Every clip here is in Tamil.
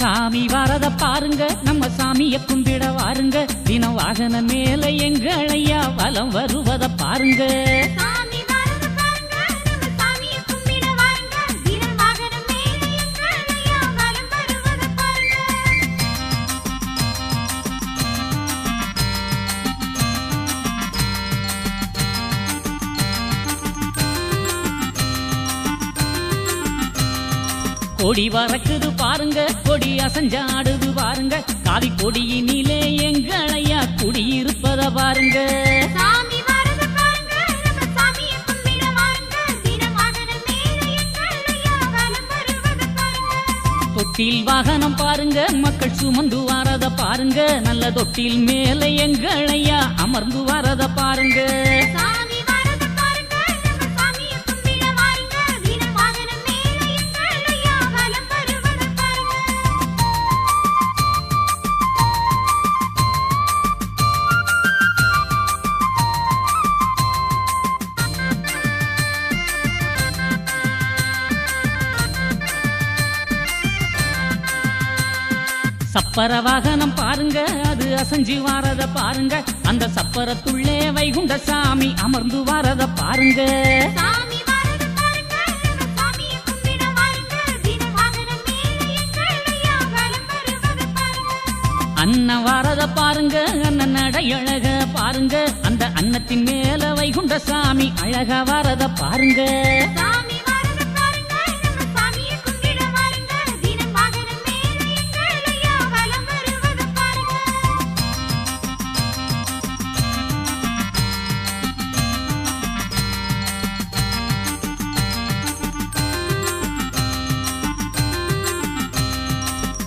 சாமி வரத பாருங்க, நம்ம சாமிய கும்பிட வாருங்க. தினம் வாகன மேல எங்களையா வலம் வருவத பாருங்க. கொடி வரக்குது பாருங்க, கொடி அசஞ்சாடுது பாருங்க. காவி கொடியினிலே எங்களையா குடியிருப்பத பாருங்க. தொட்டில் வாகனம் பாருங்க, மக்கள் சுமந்து வரத பாருங்க. நல்ல தொட்டில் மேல எங்களையா அமர்ந்து வரத பாருங்க. சப்பர வாகனம் பாருங்க, அது அசைஞ்சு வாரத பாருங்க. அந்த சப்பரத்துள்ளே வைகுண்ட சாமி அமர்ந்து வாரத பாருங்க. அன்ன வாரத பாருங்க, அண்ணன் அடையழக பாருங்க. அந்த அன்னத்தின் மேல வைகுண்ட சாமி அழகா வாரத பாருங்க.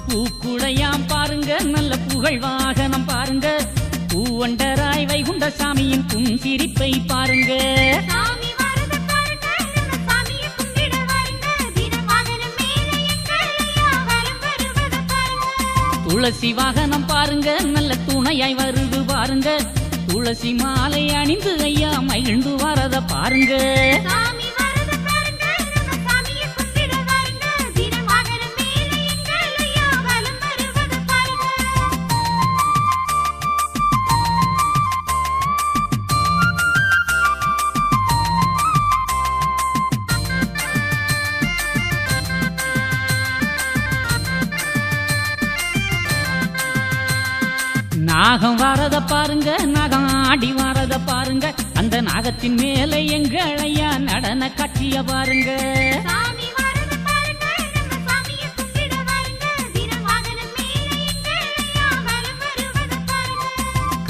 பூக்குடையாம் பாருங்க, நல்ல புகழ் வாகனம் பாருங்க. பூவண்டராய் வைகுண்ட சாமியின் புன்சிரிப்பை பாருங்க. துளசி வாகனம் பாருங்க, நல்ல துணையாய் வருது பாருங்க. துளசி மாலை அணிந்து ஐயா மகிழ்ந்து வரத பாருங்க. நாகம் வாரத பாருங்க, நாகம் ஆடி வாரத பாருங்க. அந்த நாகத்தின் மேல எங்களையா நடன காட்சிய பாருங்க.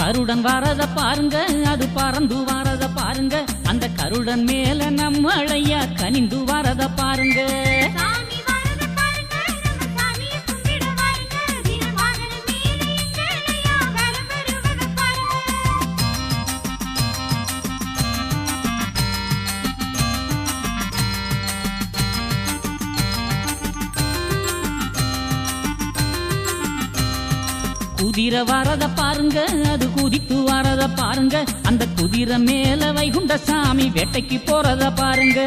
கருடன் வாரத பாருங்க, அது பறந்து வாரத பாருங்க. அந்த கருடன் மேல நம்மளையா கனிந்து வாரத பாருங்க. குதிரை வரத பாருங்க, அது குதித்து வரத பாருங்க. அந்த குதிரை மேல வைகுண்ட சாமி வேட்டைக்கு போறத பாருங்க.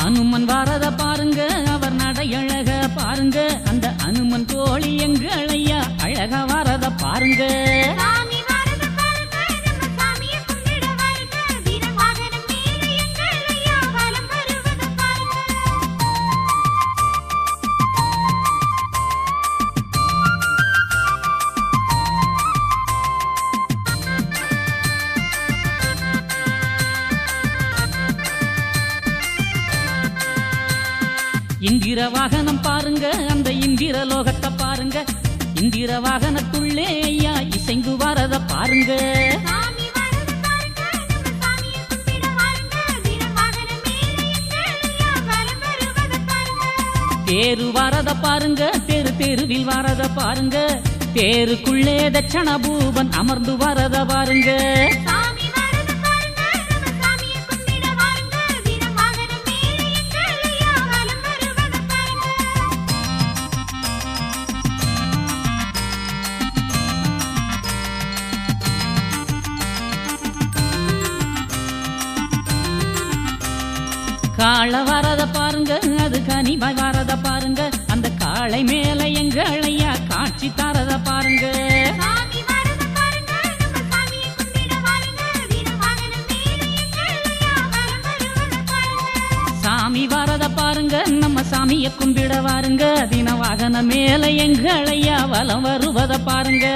அனுமன் வரத பாருங்க, அவர் நடையழக பாருங்க. அந்த அனுமன் தோழி எங்களையா அழகா வரத பாருங்க. இந்திர வாகனம் பாருங்க, அந்த இந்திர லோகத்தை பாருங்க. இந்திர வாகனத்துள்ளே ஐயா இசைந்து வரத பாருங்க. தேரு வரத பாருங்க, தெரு தெருவில் வரத பாருங்க. தேருக்குள்ளே தட்சண பூபன் அமர்ந்து வரத பாருங்க. காள வரத பாருங்க, அது கனிவாய் வரத பாருங்க, அந்த காளை மேல எங்களையா காட்சி தரத பாருங்க. சாமி வரத பாருங்க, நம்ம சாமியை கும்பிட வாருங்க, தின வாகன மேல எங்களையா வலம் வருவத பாருங்க.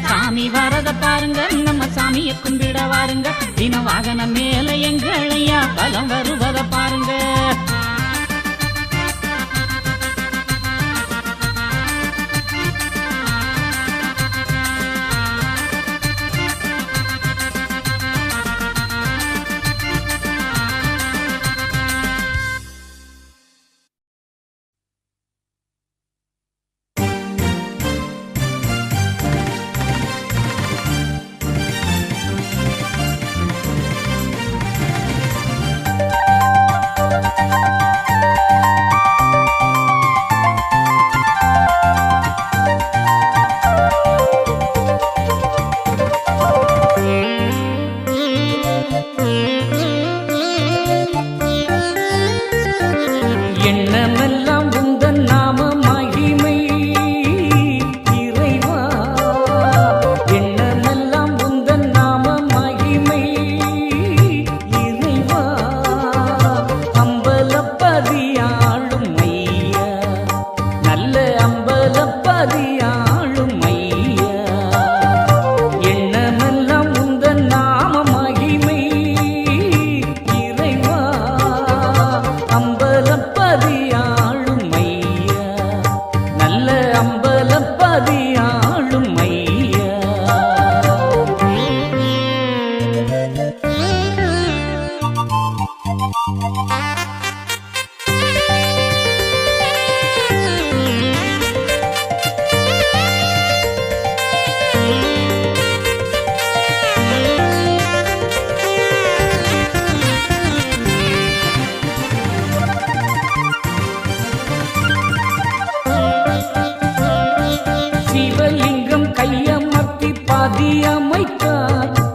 சாமி வரத பாருங்க, நம்ம சாமியை கும்பிட வாருங்க, தின வாகன மேல எங்களையா வலம் வருவத பாருங்க.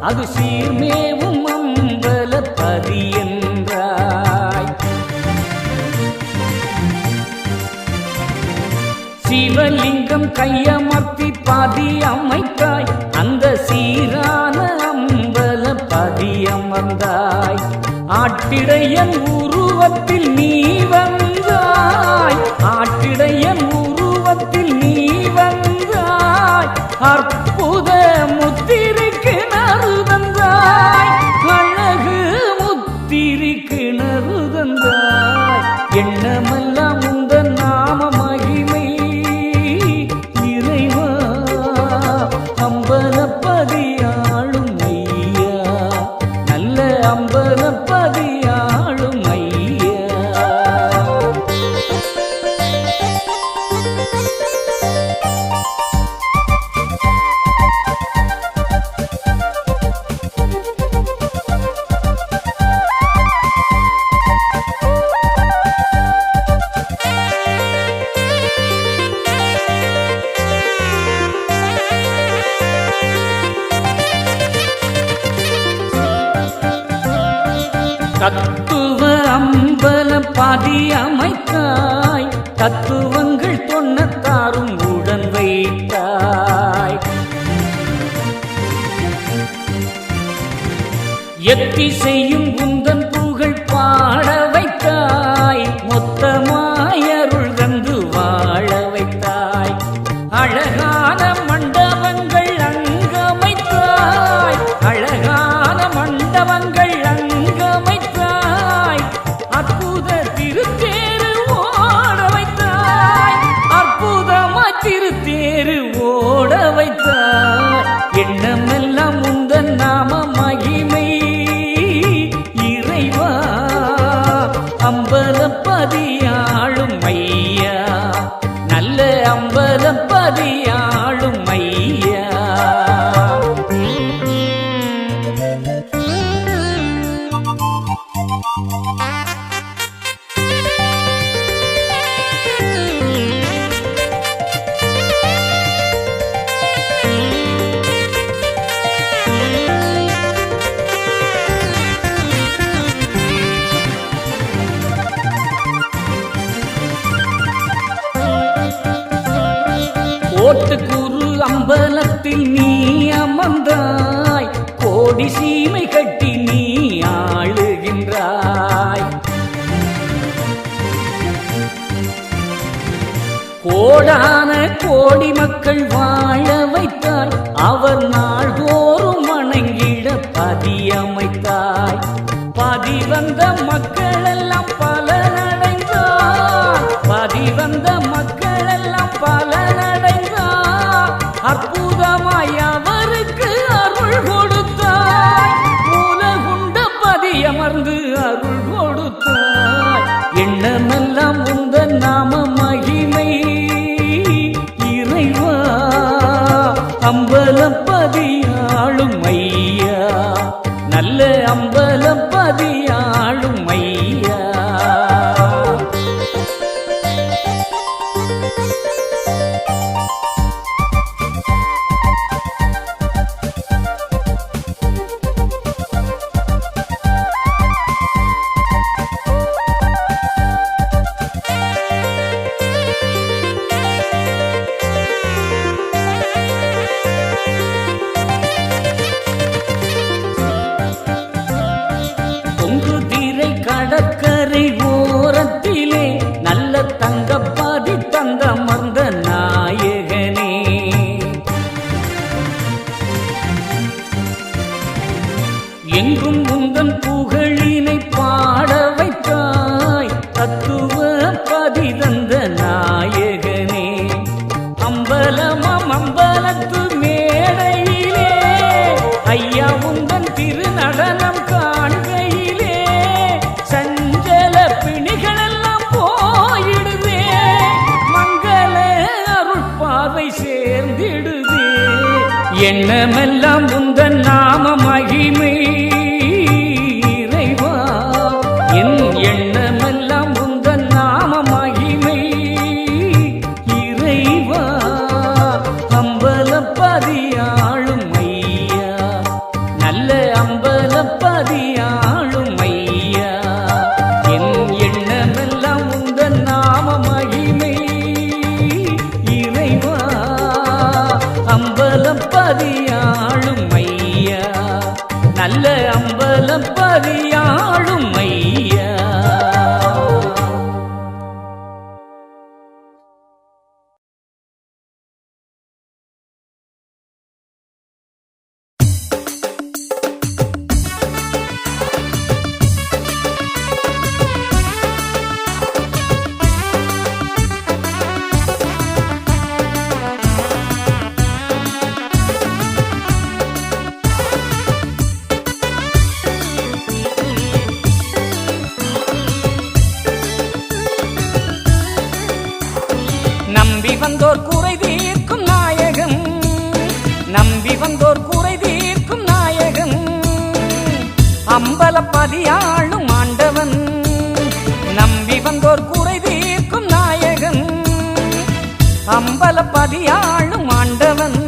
அது சீர்மேவும் அம்பலப்பதி என்றாய். சிவலிங்கம் கையமர்த்தி பாதி அமைத்தாய், அந்த சீரான அம்பலப்பதி அமர்ந்தாய். ஆட்டிடையன் உருவத்தில் நீ வந்தாய், ஆட்டிடையன் உருவத்தில் நீ வந்தாய். அற்புத முத்திரைக்கு நறுதந்தாய், அழகு முத்திரைக்கு நறுதந்தாய். எண்ணமெல்லாம் உந்தன் நாம மகிமை இறைவா, அம்பலப்பதி ஆளும் ஐயா, நல்ல அம்பலப்பதி ஆளும் ஐயா. தத்துவ அம்பலப்பதி அமைத்தாய், தத்துவங்கள் தொண்ணத்தாரும் உடன் வைத்தாய். எத்திசையும் உந்தன் புகழ் பாட வைத்தாய், மொத்தமாய் அருள் தந்து வாழ வைத்தாய். அழகான மண்டபங்கள் அங்கமைத்தாய், அழகான மண்டபங்கள் அங்கமைத்தாய். அற்புத திருத்தேரு ஓட வைத்தாய், அற்புதமாய் திருத்தேரு ஓட வைத்தாய். எண்ணமெல்லாம் உந்தன் நாம மகிமை இறைவா, அம்பலப்பதி ஆளும் ஐயா, நல்ல அம்பலப்பதி ஆளும் ஐயா. அம்பலத்தில் நீ அமர்ந்தாய், கோடி சீமை கட்டி நீ ஆளுகின்றாய். கோடான கோடி மக்கள் வாழ வைத்தாய், அவர் நாள்தோறும் வணங்கிட பதியமைத்தாய். பதி வந்த மக்கள் எல்லாம் பலனடைந்தார், பதி வந்த மக்கள் எல்லாம் பலனடைந்தார். அற்புதமாய் அவருக்கு அருள் கொடுத்தாய், உலகுண்ட பதியமர்ந்து அருள் கொடுத்தாய். எண்ணமெல்லாம் உந்தன் நாம மகிமை இறைவா, அம்பலப்பதியாளும் ஐயா, நல்ல அம்பலப்பதியாளும் ஐயா. கடற்கரை ஓரத்திலே நல்ல தங்கப்பாதி தந்தமர்ந்த நாயகனே, எங்கும் உந்தன் புகழினை பாட வைத்தாய், தத்துவ பதி தந்த நாயகனே. அம்பலமாம் அம்பலத்து மேடையிலே ஐயா உந்தன் திருநடனம் காண்கையிலே சஞ்சல பிணிகளெல்லாம் போயிடுதே, மங்கள அருள் பார்வை சேர்ந்திடுதே. எண்ணமெல்லாம் உந்தன் நாம மகிமை இறைவா, என் எண்ணமெல்லாம் உந்தன் நாம மகிமை இறைவா. அம்பலப்பதியாளும் ஐயா, நல்ல அம்பலப்பதியாளும் ஐயா. என் எண்ணமெல்லாம் உந்தன் நாம மகிமை இறைவா, அம்பலப்பதியாளும் ஐயா, நல்ல அம்பலப்பதியாளும் ஐயா. நம்பி வந்தோர் குறை தீர்க்கும் நாயகன், நம்பி வந்தோர் குறை தீர்க்கும் நாயகன், அம்பலப்பதியாளும் ஆண்டவன். நம்பி வந்தோர் குறை தீர்க்கும் நாயகன், அம்பலப்பதியாளும் ஆண்டவன்.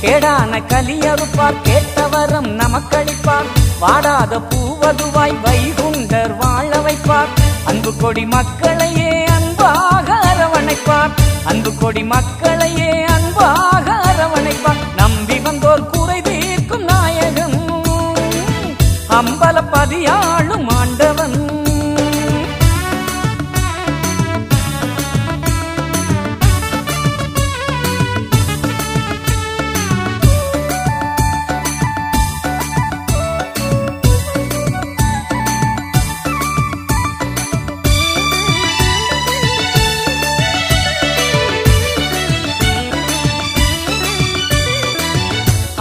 கேடான கலியறுப்பார், கேட்டவரம் நமக்களிப்பார், வாடாத பூவதுவாய் வைகுண்டர் வாழ வைப்பார். அன்பு கொடி மக்களையே அன்பாக அரவணைப்பார், அன்பு கொடி மக்களையே அன்பாக அரவணைப்பார். நம்பி வந்தோர் குறை தீர்க்கும் நாயகன், அம்பலப்பதியாளும் ஆண்டவன்.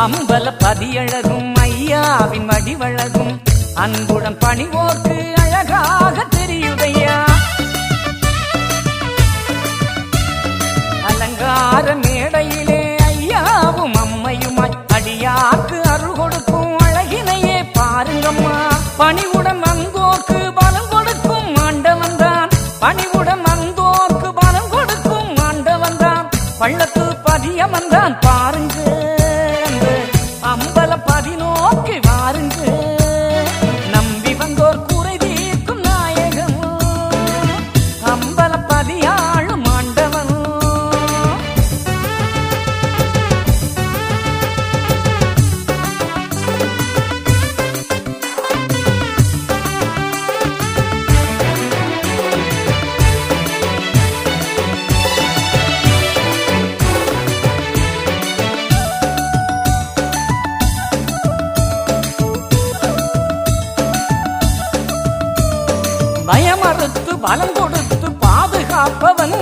அம்பலப்பதியழகும் ஐயாவின் வடிவழகும், அன்புடன் பணிவோர்க்கு அழகாக தெரியுதையா. அலங்கார மேடையிலே ஐயாவும் அம்மையுமாய் அடியாக்கு அருள் கொடுக்கும் அழகினையே பாருங்கம்மா. பணிவுடன் வந்தோர்க்கு பலம் கொடுக்கும் ஆண்டவன் தான், பணிவுடன் வந்தோர்க்கு பலம் கொடுக்கும் ஆண்டவன் தான். பள்ளத்து பதியமன் தான் பாருங்க, அம்பலப்பதி நோக்கி வாருங்க. நம்பி வந்தோர் குறை தீர்க்கும் நாயகன், அம்பலப்பதியாளும் ஆண்டவன். பலம் கொடுத்து பாதுகாப்பவன்,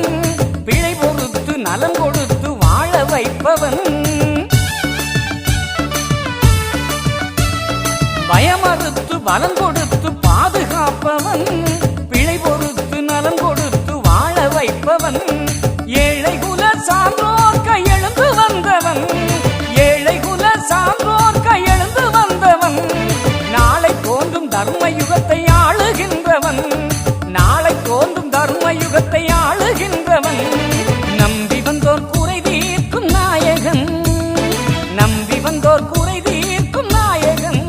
பிழை பொறுத்து நலம் கொடுத்து வாழ வைப்பவன், பயமறுத்து பலம் கொடுத்து பாதுகாப்பவன், பிழை பொறுத்து நலம் கொடுத்து வாழ வைப்பவன், ஏழை குல சான்றோர் கையெழுந்து வந்தவன், ஏழை குல சான்றோர் கையெழுந்து வந்தவன், நாளை தோன்றும் தர்ம யுகத்தை ஆளுகின்றவன், நாளை தோன்றும் தர்ம யுகத்தை ஆளுகின்றவன், நம்பி வந்தோர் குறை தீர்க்கும் நாயகன், நம்பி வந்தோர் குறை தீர்க்கும் நாயகன்,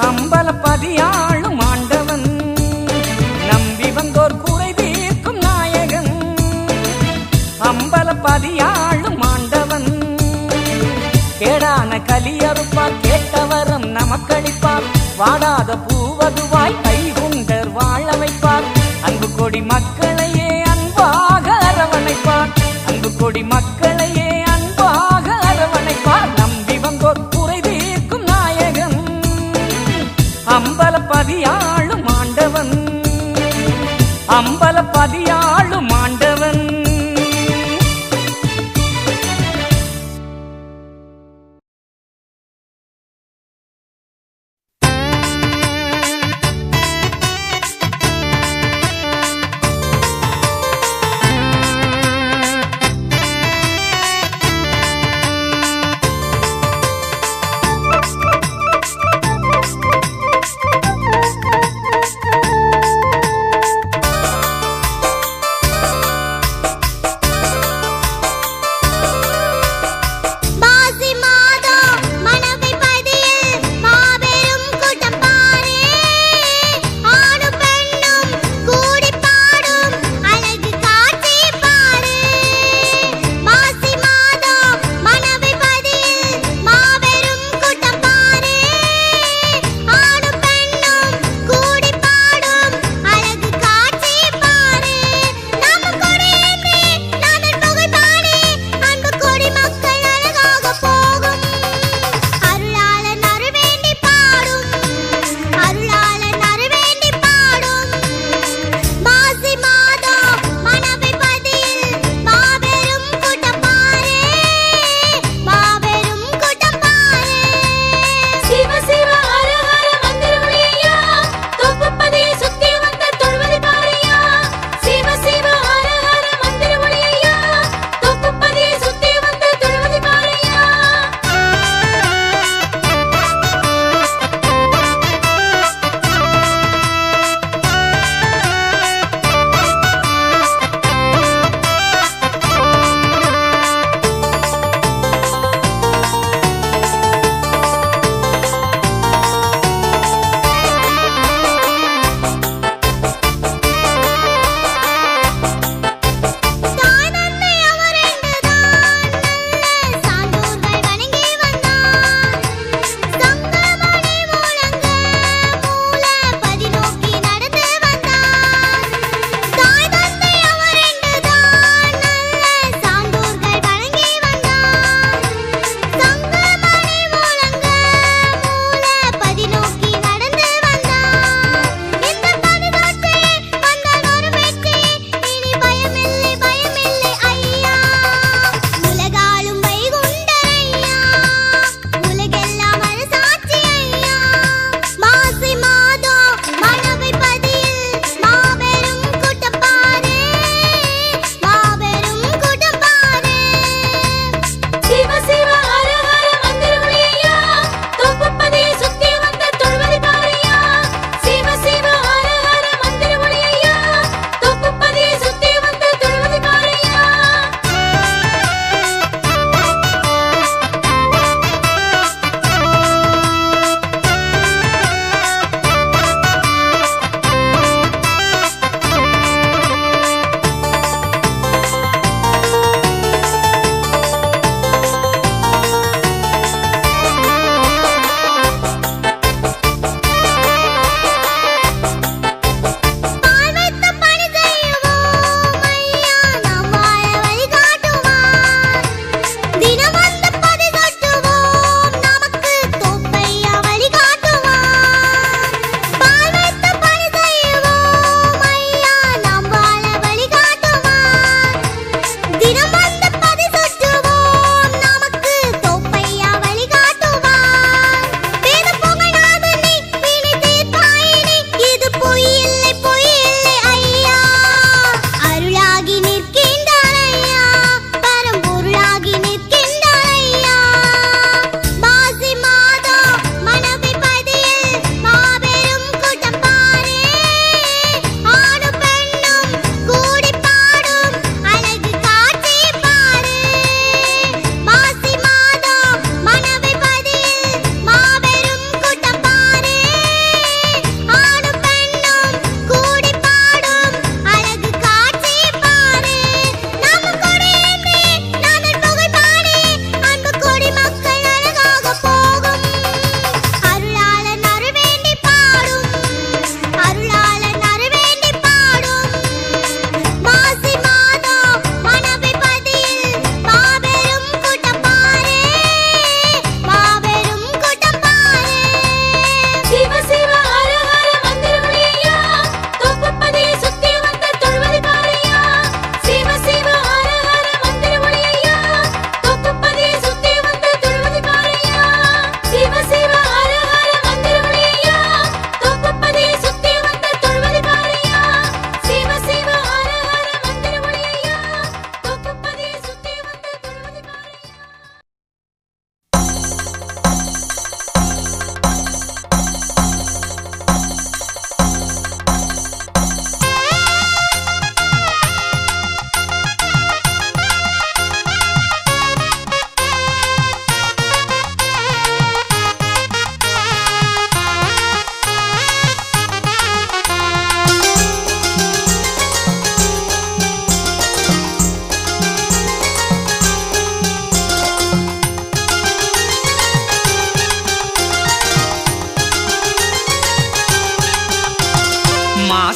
அம்பலப்பதியாளும் ஆண்டவன், நம்பி வந்தோர் குறை தீர்க்கும் நாயகன், அம்பலப்பதியாளும் ஆண்டவன், கேடான கலியறுப்பார் கேட்டவரம் நமக்களிப்பார், வாடாத பூவதுவாய் கைகுண்டர் வாழ வைப்பார், அன்பு கொடி மக்களையே அன்பாக அரவணைப்பார், அன்பு கொடி மக்களையே அன்பாக அரவணைப்பார், நம்பி வந்தோர் குறை தீர்க்கும் நாயகன், அம்பலப்பதியாளும் ஆண்டவன், அம்பலப்பதியாளும் ஆண்டவன்.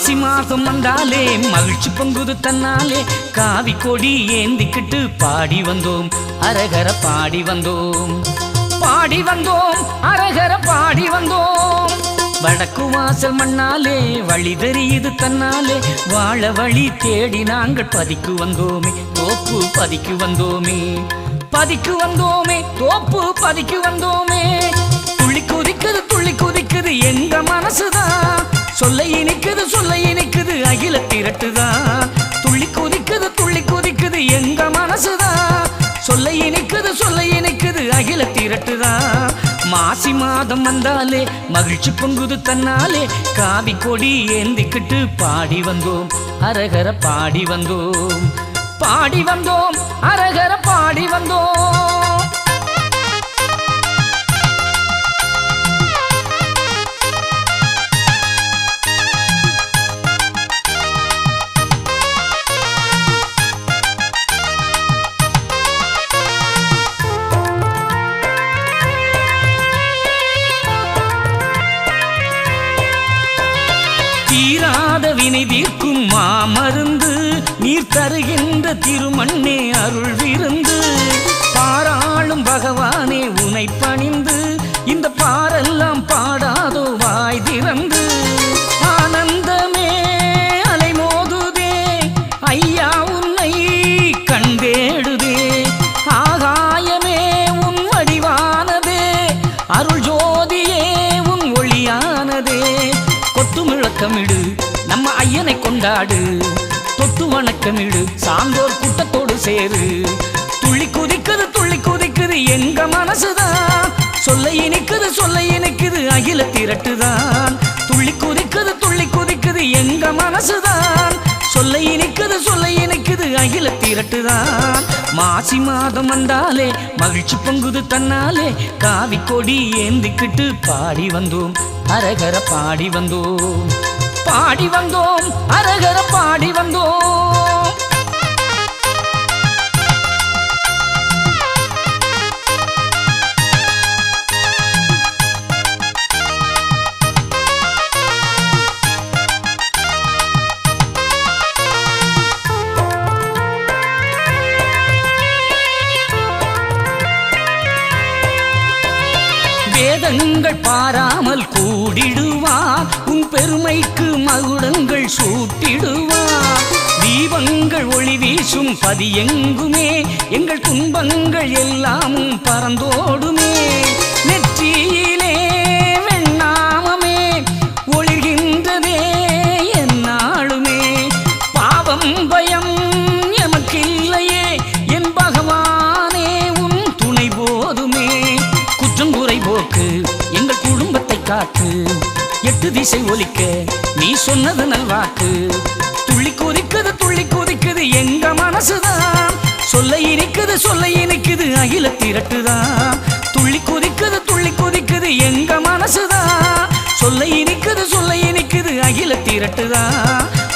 மாசி மாதம் வந்தாலே மகிழ்ச்சி பொங்குது தன்னாலே காவி கொடி ஏந்திக்கிட்டு பாடி வந்தோம் அரகர பாடி வந்தோம் பாடி வந்தோம் அரகர பாடி வந்தோம் வடக்கு வாசல் மண்ணாலே வழி தெரியுது தன்னாலே வாழ வழி தேடி நாங்கள் பதிக்கு வந்தோமே தோப்பு பதிக்கு வந்தோமே பதிக்கு வந்தோமே தோப்பு பதிக்கு வந்தோமே துள்ளி குதிக்குது எங்க மனசுதான் சொல்ல இனிக்குது அகில திரட்டுதான் துள்ளி குதிக்குது எங்க மனசுதான் சொல்ல இனிக்குது அகில திரட்டுதான் மாசி மாதம் வந்தாலே மகிழ்ச்சி பொங்குது தன்னாலே காவி கொடி ஏந்திக்கிட்டு பாடி வந்தோம் அரகர பாடி வந்தோம் பாடி வந்தோம் அரகர பாடி வந்தோம் தீராத வினை தீர்க்கும் மாமருந்து நீர் தருகின்ற திருமண்ணே அருள் விருந்து பாராளும் பகவானே உனை பணிந்து இந்த பாரெல்லாம் பாடாதோ வாய் திறந்து ஆனந்தமே அலைமோதுதே ஐயா உன்னை கண்டேடுதே ஆகாயமே உன் வடிவானதே அருள் ஜோதியே உன் ஒளியானதே கொத்து முழக்கமிடு நம்ம ஐயனை கொண்டாடு தொட்டு வணக்கமிடு சான்றோர் கூட்டத்தோடு சேரு துள்ளி குதிக்குது எங்க மனசுதான் சொல்ல இனிக்குது அகில திரட்டுதான் துள்ளி குதிக்குது எங்க மனசுதான் சொல்ல இனிக்குது அகில திரட்டுதான் மாசி மாதம் வந்தாலே மகிழ்ச்சி பொங்குது தன்னாலே காவி கொடி ஏந்திக்கிட்டு பாடி வந்தோம் அரகர பாடி வந்தோம் பாடி வந்தோம் அரகர பாடி வந்தோம் வேதங்கள் பாராமல் கூடிடுவார் உன் பெருமைக்கு மகுடங்கள் சூட்டிடுவார் தீபங்கள் ஒளி வீசும் பதியெங்குமே எங்கள் துன்பங்கள் எல்லாமும் பறந்தோடுமே நெற்றியிலே வெண்ணாமமே ஒளிர்கின்றதே என்னாளுமே பாவம் பயம் எமக்கில்லையே என் பகவானே உன் துணை போதுமே குற்றம் குறை போக்கு எங்கள் குடும்பத்தை காத்து எட்டு திசை ஒலிக்க நீ சொன்னது நல்வாக்கு துள்ளி குதிக்குது எங்க மனசுதான் சொல்ல இனிக்குது அகில திரட்டுதான் துள்ளி குதிக்குது எங்க மனசுதான் சொல்ல இனிக்குது அகில திரட்டுதான்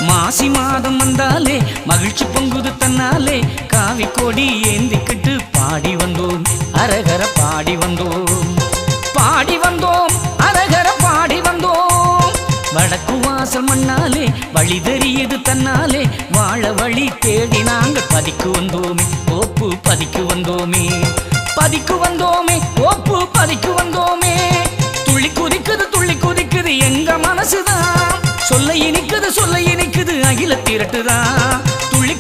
மாசி மாதம் வந்தாலே மகிழ்ச்சி பொங்குது தன்னாலே காவி கொடி ஏந்திக்கிட்டு பாடி வந்தோம் அரகர பாடி வந்தோம் பாடி வந்தோம் அரகர பாடி வந்தோம் வடக்கு வாசல் மண்ணாலே வழி தெரியுது தன்னாலே வாழ வழி தேடி நாங்கள் பதிக்கு வந்தோமே ஓப்பு பதிக்கு வந்தோமே பதிக்கு வந்தோமே ஓப்பு பதிக்கு வந்தோமே துள்ளி குதிக்குது எங்க மனசுதான் சொல்ல இனிக்குது அகில திரட்டுதான் துள்ளி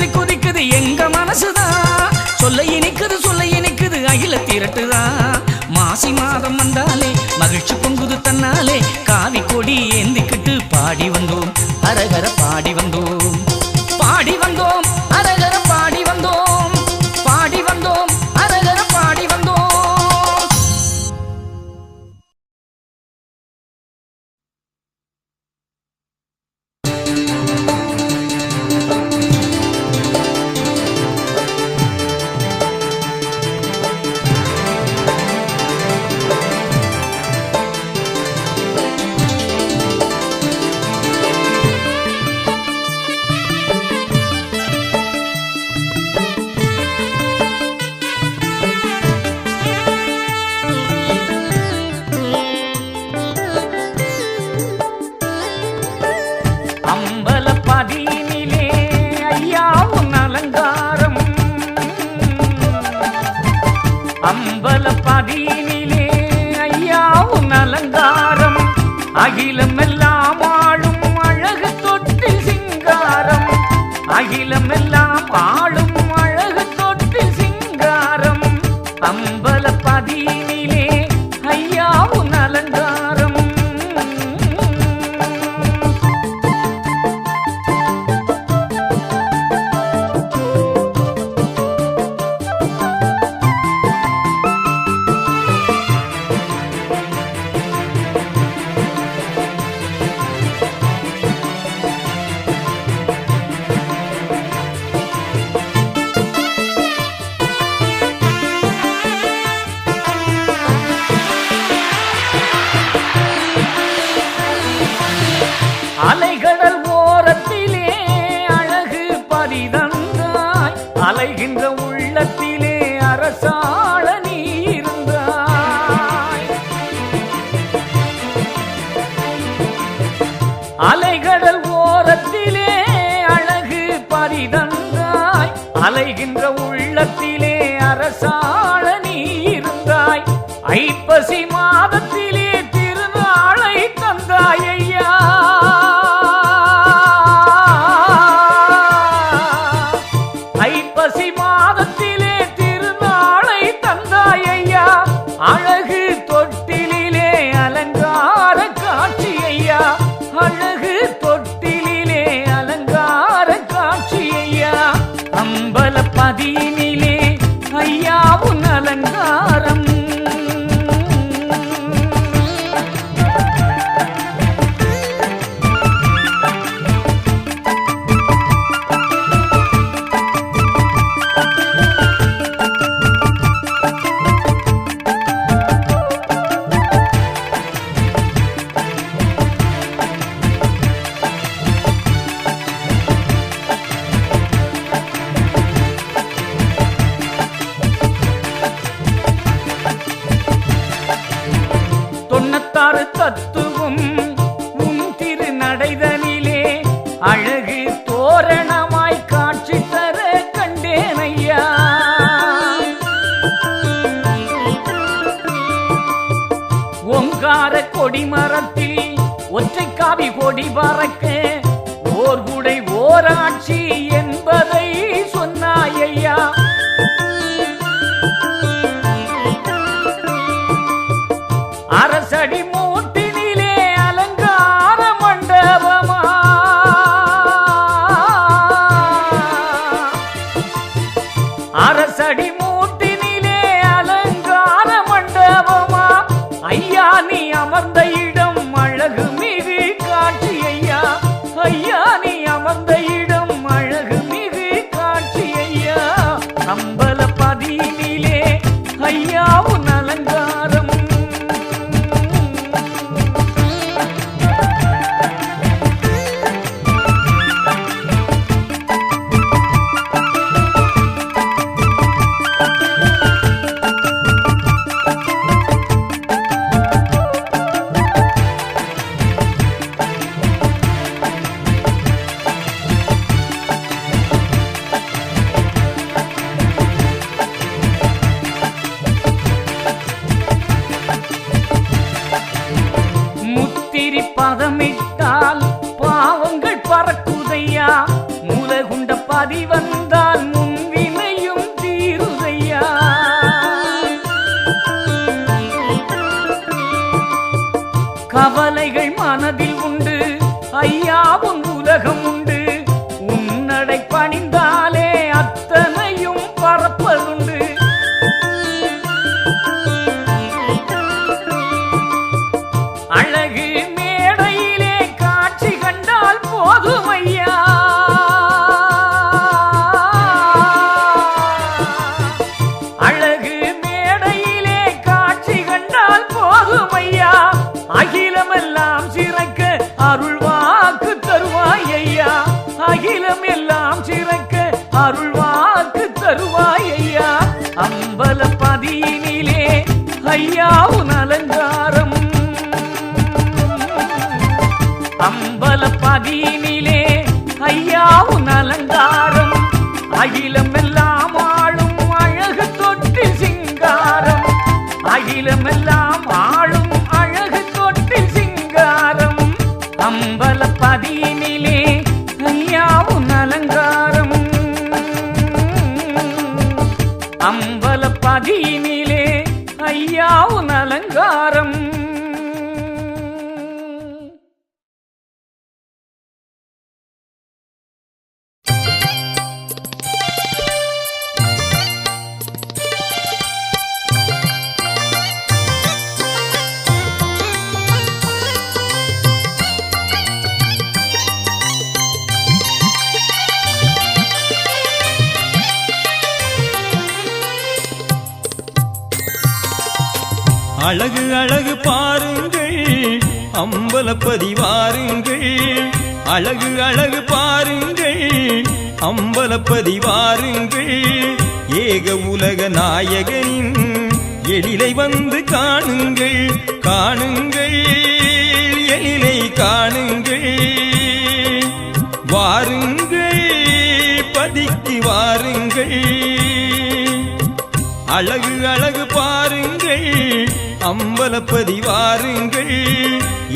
குதிக்குது எங்க மனசுதான் சொல்ல இனிக்குது அகில திரட்டுதான் மாசி மாதம் வந்தாலே மகிழ்ச்சி பொங்குது தன்னாலே காவி கொடி ஏந்திக்கிட்டு பாடி வந்தோம் அரகர பாடி வந்தோம் பாடி வந்தோம் அரகர பாடி வந்தோம் பாடி வந்தோம் அரகர பாடி வந்தோம் அகிலமெல்லாம் ஆளும் அழகு தொட்டில் சிங்காரம், அகிலமெல்லாம் ஆளும் அழகு தொட்டில் சிங்காரம், அம்பலப்பதியினிலே ஐயாவுன் அலங்காரம். அலைகடல் ஓரத்திலே அழகு பதிதந்தாய், அலைகின்ற உள்ளத்திலே அரசாள நீ இருந்தாய். அலைகடல் ஓரத்திலே அழகு பதிதந்தாய், அலைகின்ற உள்ளத்திலே அரசாள நீ இருந்தாய். ஐப்பசி மாதத்திலே திருநாளை தந்தாய் ஐயா, ஐப்பசி மாதத்திலே திருநாளை தந்தாய் ஐயா. அழகு தொட்டிலே அலங்கார காட்சி ஐயா, அழகு தொட்டிலே அலங்கார காட்சி ஐயா. அம்பலப்பதியினிலே ஐயாவுன் அலங்காரம். தொண்ணூத்தாறு தத்துவம் உன் திரு நடைதனிலே அழகு தோரணமாய் காட்சி தர கண்டேன் ஐயா. ஓங்கார கொடிமரத்தில் ஒற்றை காவி கொடி பறக்க ஓர் குடை ஓராட்சி என்பதை சொன்னாய் ஐயா. அரசடி மூட்டினிலே அலங்கார மண்டபமா, அரசடி மூட்டினிலே அலங்கார மண்டபமா. ஐயா நீ அமர்ந்த இடம் அழகு மிகு காட்சி ஐயா, ஐயா நீ அமர்ந்த இடம் அழகு மிகு காட்சி ஐயா. அம்பலப்பதியினிலே ஐயாவுன் அலங்காரம். முத்திரி பதமிட்டால் பாவங்கள் பறக்குதையா, மூலகுண்ட பதி வந்தால் முன்வினையும் தீருதையா. கவலைகள் மனதில் உண்டு ஐயாவும் உலகம் உண்டு, உன்னடை பணிந்தாலே அத்தனையும் பறப்பதுண்டு. அழகு மேடையிலே காட்சி கண்டால் போதும் ஐயா, அழகு மேடையிலே காட்சி கண்டால் போதும் ஐயா. அகிலமெல்லாம் சிறக்க அருள்வாக்கு தருவாய் ஐயா, அகிலம் எல்லாம் சிறக்க அருள்வாக்கு தருவாய் ஐயா. அம்பலப்பதியினிலே ஐயாவுன் அலங்காரம், அம்பலப்பதியினிலே ஐயாவுன் அலங்காரம். அகிலமெல்லாம் ஆளும் அழகு தொட்டில் சிங்காரம், அகிலமெல்லாம் ஆளும் அழகு தொட்டில் சிங்காரம். அழகு அழகு பாருங்கள் அம்பலப்பதி வாருங்கள் அழகு அழகு பாருங்கள் அம்பலப்பதி வாருங்கள் ஏக உலக நாயகனின் எழிலை வந்து காணுங்கள் காணுங்கள் எழிலை காணுங்கள் வாருங்கள் பதிக்கு வாருங்கள் அழகு அழகு பாருங்கள் அம்பலப்பதி வாருங்கள்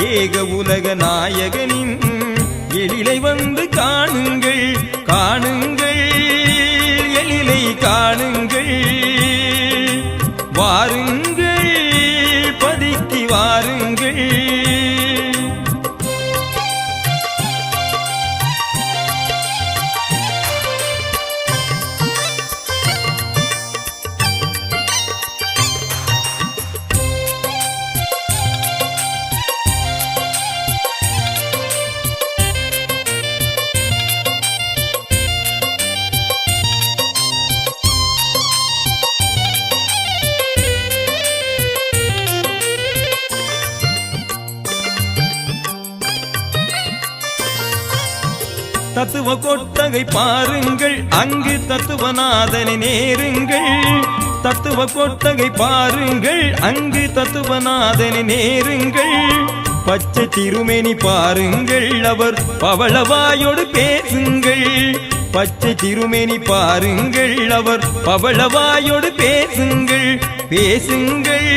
ஏக உலக நாயகனின் எழிலை வந்து காணுங்கள் காணுங்கள் எழிலை காணுங்கள் வாருங்கள் பதிக்கு வாருங்கள் தத்துவ கொட்டகை பாருங்கள் அங்கு தத்துவநாதனை நேருங்கள் தத்துவ கொட்டகை பாருங்கள் அங்கு தத்துவநாதனை நேருங்கள் பச்சை திருமேனி பாருங்கள் அவர் பவளவாயோடு பேசுங்கள் பச்சை திருமேனி பாருங்கள் அவர் பவளவாயோடு பேசுங்கள் பேசுங்கள்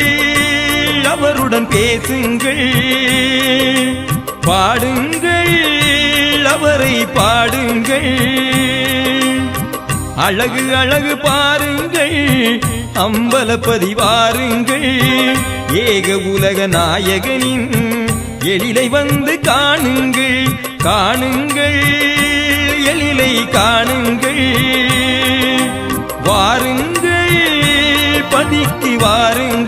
அவருடன் பேசுங்கள் பாடுங்கள் அவரை பாடுங்கள் அழகு அழகு பாருங்கள் அம்பலப்பதி வாருங்கள் ஏக உலக நாயகனின் எழிலை வந்து காணுங்கள் காணுங்கள் எழிலை காணுங்கள் வாருங்கள் பதிக்கு வாருங்கள்